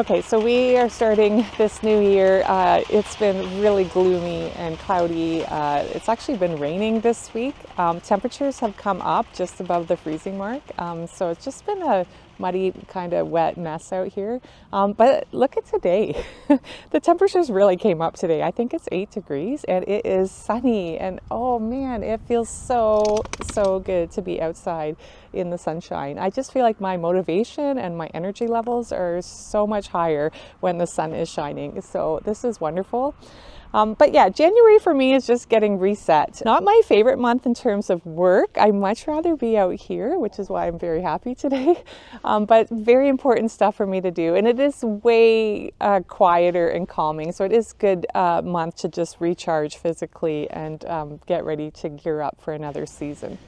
Okay, so we are starting this new year. It's been really gloomy and cloudy. It's actually been raining this week. Temperatures have come up just above the freezing mark. So it's just been a muddy, kind of wet mess out here. But look at today. The temperatures really came up today. I think it's 8 degrees and it is sunny. And oh man, it feels so good to be outside in the sunshine. I just feel like my motivation and my energy levels are so much higher when the sun is shining. So this is wonderful. But yeah, January for me is just getting reset. Not my favorite month in terms of work. I'd much rather be out here, which is why I'm very happy today. But very important stuff for me to do. And it is way quieter and calming. So it is a good month to just recharge physically and get ready to gear up for another season.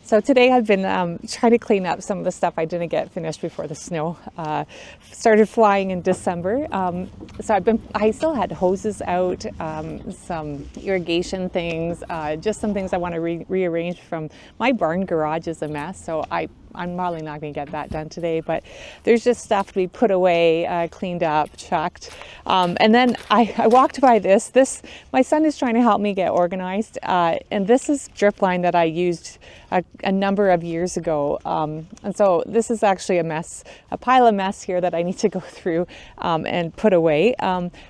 So today I've been trying to clean up some of the stuff I didn't get finished before the snow started flying in December. So I still had hoses out, some irrigation things, just some things I want to rearrange from my barn garage is a mess. So I'm probably not going to get that done today, but there's just stuff to be put away, cleaned up, chucked. And then I walked by this. My son is trying to help me get organized. And this is drip line that I used a number of years ago. And so this is actually a pile of mess here that I need to go through and put away.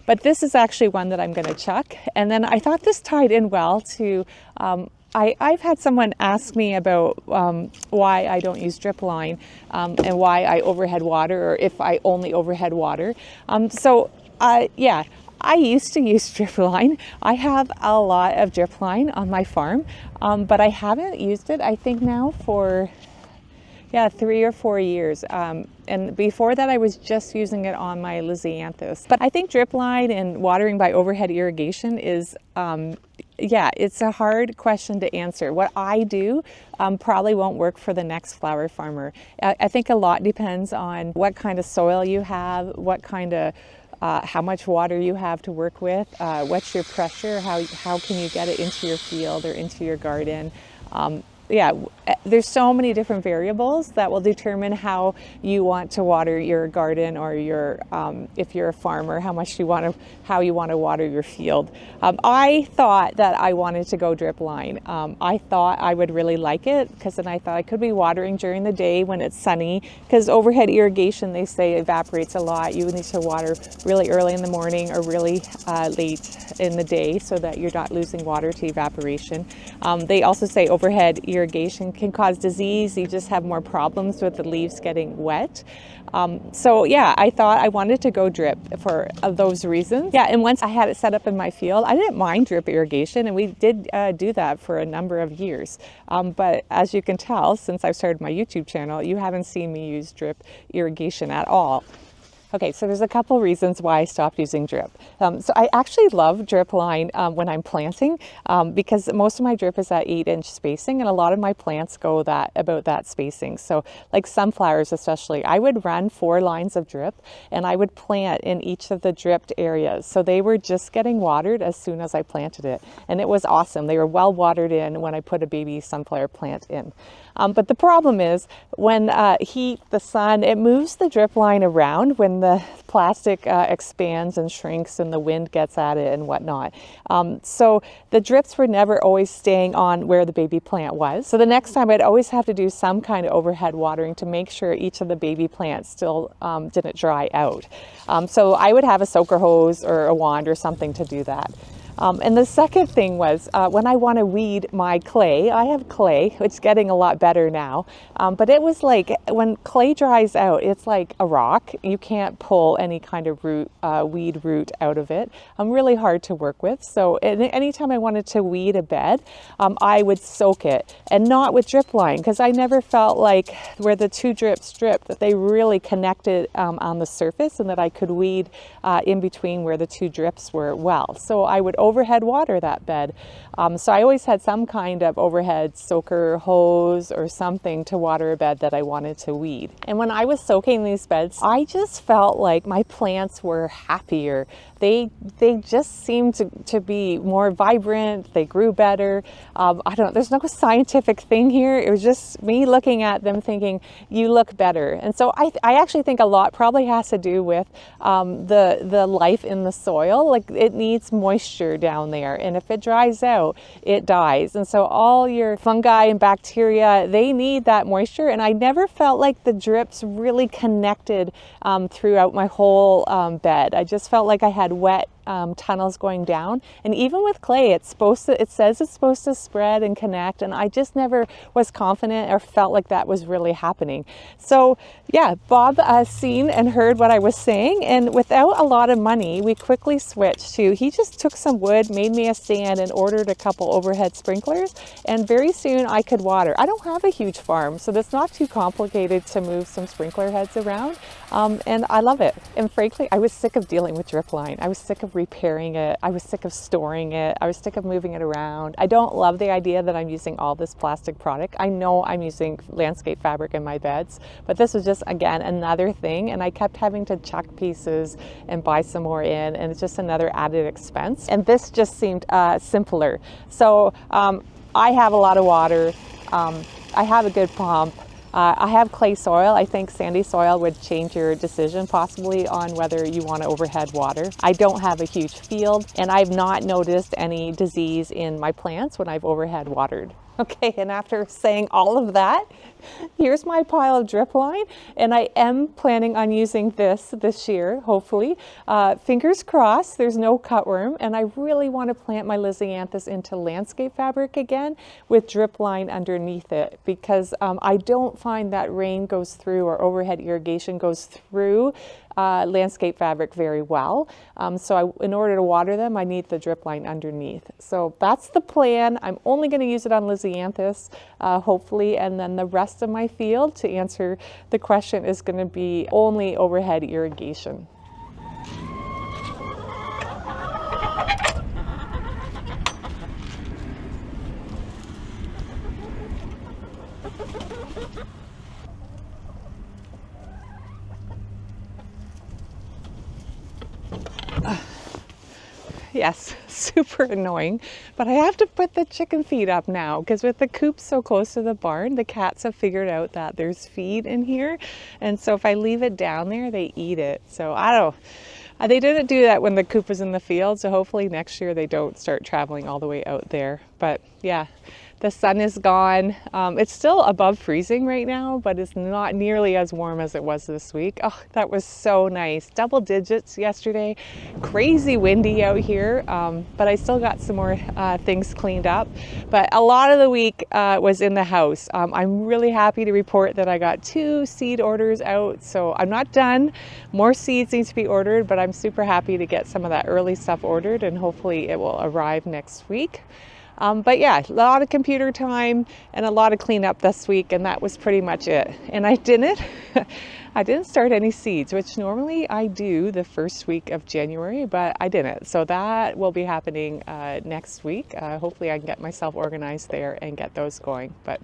But this is actually one that I'm going to chuck. And then I thought this tied in well to I've had someone ask me about why I don't use drip line and why I overhead water, or if I only overhead water. Yeah, I used to use drip line. I have a lot of drip line on my farm, but I haven't used it, I think now for 3 or 4 years. And before that, I was just using it on my lisianthus. But I think drip line and watering by overhead irrigation is, it's a hard question to answer. What I do probably won't work for the next flower farmer. I think a lot depends on what kind of soil you have, what kind of how much water you have to work with, what's your pressure, how can you get it into your field or into your garden. There's so many different variables that will determine how you want to water your garden, or your if you're a farmer, how you want to water your field. I thought that I wanted to go drip line. I thought I would really like it, because then I thought I could be watering during the day when it's sunny, because overhead irrigation, they say, evaporates a lot. You need to water really early in the morning or really late in the day so that you're not losing water to evaporation. They also say overhead irrigation can cause disease. You just have more problems with the leaves getting wet. I thought I wanted to go drip for those reasons. And once I had it set up in my field, I didn't mind drip irrigation, and we did do that for a number of years. But as you can tell, since I've started my YouTube channel, you haven't seen me use drip irrigation at all. Okay, so there's a couple reasons why I stopped using drip. So I actually love drip line when I'm planting, because most of my drip is at 8-inch spacing, and a lot of my plants go about that spacing. So like sunflowers especially, I would run 4 lines of drip, and I would plant in each of the dripped areas. So they were just getting watered as soon as I planted it, and it was awesome. They were well watered in when I put a baby sunflower plant in. But the problem is when the sun, it moves the drip line around when the plastic expands and shrinks and the wind gets at it and whatnot. So the drips were never always staying on where the baby plant was. So the next time I'd always have to do some kind of overhead watering to make sure each of the baby plants still didn't dry out. So I would have a soaker hose or a wand or something to do that. And the second thing was when I want to weed my clay. I have clay, it's getting a lot better now, but it was like when clay dries out, it's like a rock. You can't pull any kind of weed root out of it. Really hard to work with. So anytime I wanted to weed a bed, I would soak it, and not with drip line, because I never felt like where the 2 drips dripped that they really connected on the surface, and that I could weed in between where the 2 drips were well. So I would overhead water that bed. So I always had some kind of overhead soaker hose or something to water a bed that I wanted to weed. And when I was soaking these beds, I just felt like my plants were happier. They just seemed to be more vibrant. They grew better. I don't know, there's no scientific thing here. It was just me looking at them thinking, you look better. And so I actually think a lot probably has to do with the life in the soil. Like, it needs moisture down there, and if it dries out, it dies. And so all your fungi and bacteria, they need that moisture. And I never felt like the drips really connected throughout my whole bed. I just felt like I had wet tunnels going down. And even with clay, it says it's supposed to spread and connect, and I just never was confident or felt like that was really happening. So yeah, Bob seen and heard what I was saying, and without a lot of money, we quickly switched to, he just took some wood, made me a stand, and ordered a couple overhead sprinklers, and very soon I could water. I don't have a huge farm, so it's not too complicated to move some sprinkler heads around, and I love it. And frankly, I was sick of dealing with drip line. I was sick of repairing it. I was sick of storing it. I was sick of moving it around. I don't love the idea that I'm using all this plastic product. I know I'm using landscape fabric in my beds, but this was just, again, another thing, and I kept having to chuck pieces and buy some more in, and it's just another added expense. And this just seemed simpler. So I have a lot of water. I have a good pump. I have clay soil. I think sandy soil would change your decision possibly on whether you want to overhead water. I don't have a huge field, and I've not noticed any disease in my plants when I've overhead watered. Okay, and after saying all of that, here's my pile of drip line, and I am planning on using this year, hopefully. Fingers crossed, there's no cutworm, and I really want to plant my lisianthus into landscape fabric again with drip line underneath it, because I don't find that rain goes through or overhead irrigation goes through landscape fabric very well. So in order to water them, I need the drip line underneath. So that's the plan. I'm only going to use it on lisianthus, hopefully, and then the rest of my field, to answer the question, is going to be only overhead irrigation. Yes, super annoying, but I have to put the chicken feed up now, because with the coop so close to the barn, the cats have figured out that there's feed in here, and so if I leave it down there, they eat it. So I don't, they didn't do that when the coop was in the field, so hopefully next year they don't start traveling all the way out there. But yeah, the sun is gone. It's still above freezing right now, but it's not nearly as warm as it was this week. Oh, that was so nice. Double digits yesterday. Crazy windy out here, but I still got some more things cleaned up. But a lot of the week was in the house. I'm really happy to report that I got 2 seed orders out, so I'm not done. More seeds need to be ordered, but I'm super happy to get some of that early stuff ordered, and hopefully it will arrive next week. But yeah, a lot of computer time and a lot of cleanup this week, and that was pretty much it. And I didn't start any seeds, which normally I do the first week of January, but I didn't. So that will be happening next week. Hopefully I can get myself organized there and get those going. But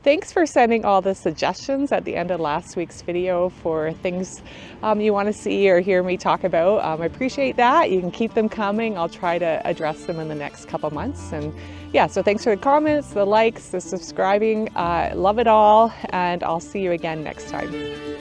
thanks for sending all the suggestions at the end of last week's video for things you want to see or hear me talk about. I appreciate that. You can keep them coming. I'll try to address them in the next couple months. And yeah, so thanks for the comments, the likes, the subscribing. Love it all, and I'll see you again next time.